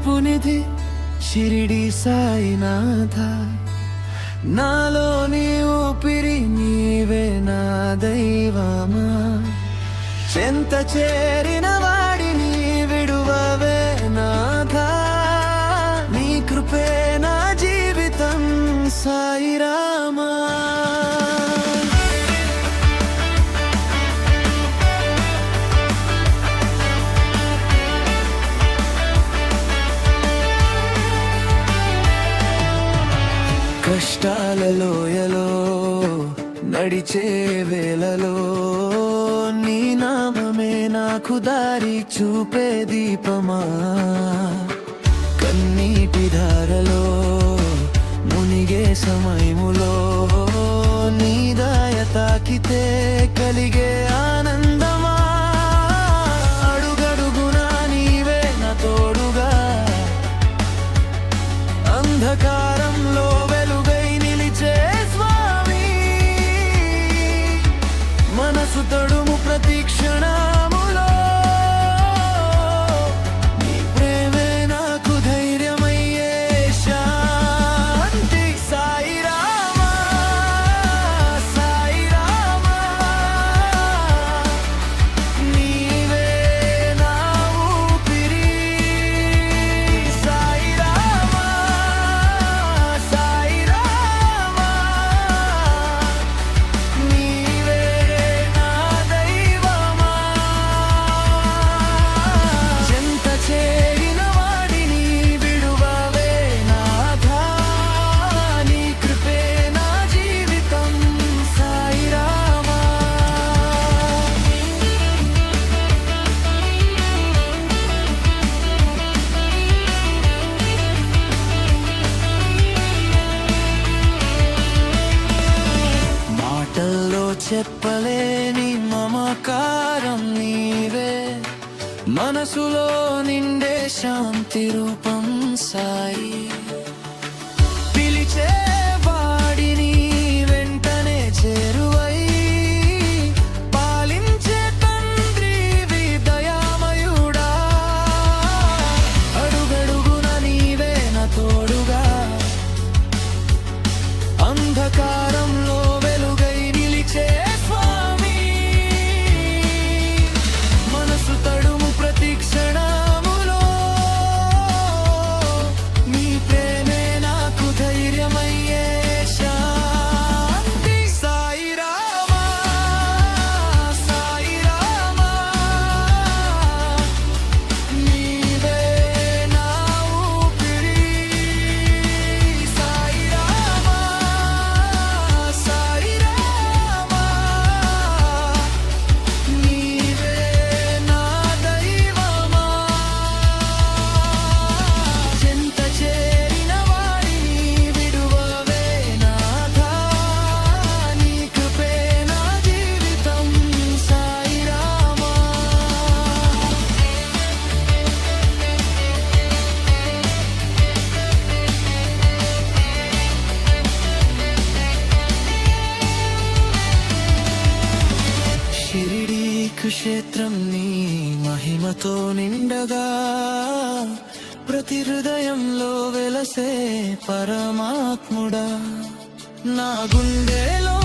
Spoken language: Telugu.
నిధి షిరిడి సాయినాథ, నాలోని ఊపిరి నీవే నా దైవమా. చెంత చేరిన వాడిని విడువవే నాథా, నీ కృపే నా జీవితం సాయిరామా. కష్టాల లోయలో నడిచే వేళలో నీ నామమే నాకు దారి చూపే దీపమా. కన్నీటి ధారలో మునిగే సమయములో నీ దయ తాకితే కలిగే ఆనందమా. అడుగడుగునా నీవే నా తోడుగా, అంధకారంలో మనసు తడుము ప్రతి క్షణములో, నీ ప్రేమే నాకు ధైర్యమయ్యే శాంతి. సాయిరామా సాయిరామా, నీవే నా ఊపిరి. సాయిరామా సాయిరామా, నీవే చేరిన వాడిని విడువవే నాథా, నీ కృపే నా జీవితం సాయిరామా. మాటల్లో చెప్పలేని మమకారం నీవే, మనసులో నిండే శాంతి రూపం సాయి. పిలిచే వాడిని వెంటనే చేరువై, పాలించే తండ్రివి దయామయుడా. అడుగడుగున నీవే నా తోడుగా, అంధకారంలో వెలుగై నిలిచే స్వామి. మనసు తడుము ప్రతి క్షణములో, నీ ప్రేమే నాకు ధైర్యమయ్యే శాంతి. సాయిరామా సాయిరామా, నీవే నా ఊపిరి. సాయిరామా సాయిరామా, నీవే నా దైవమా. చెంత చేరిన వాడిని విడువవే నాథా, నీ కృపే నా జీవితం సాయిరామా. షిరిడి క్షేత్రం నీ మహిమతో నిండగా, ప్రతి హృదయంలో వెలసే పరమాత్ముడా. నా గుండెలో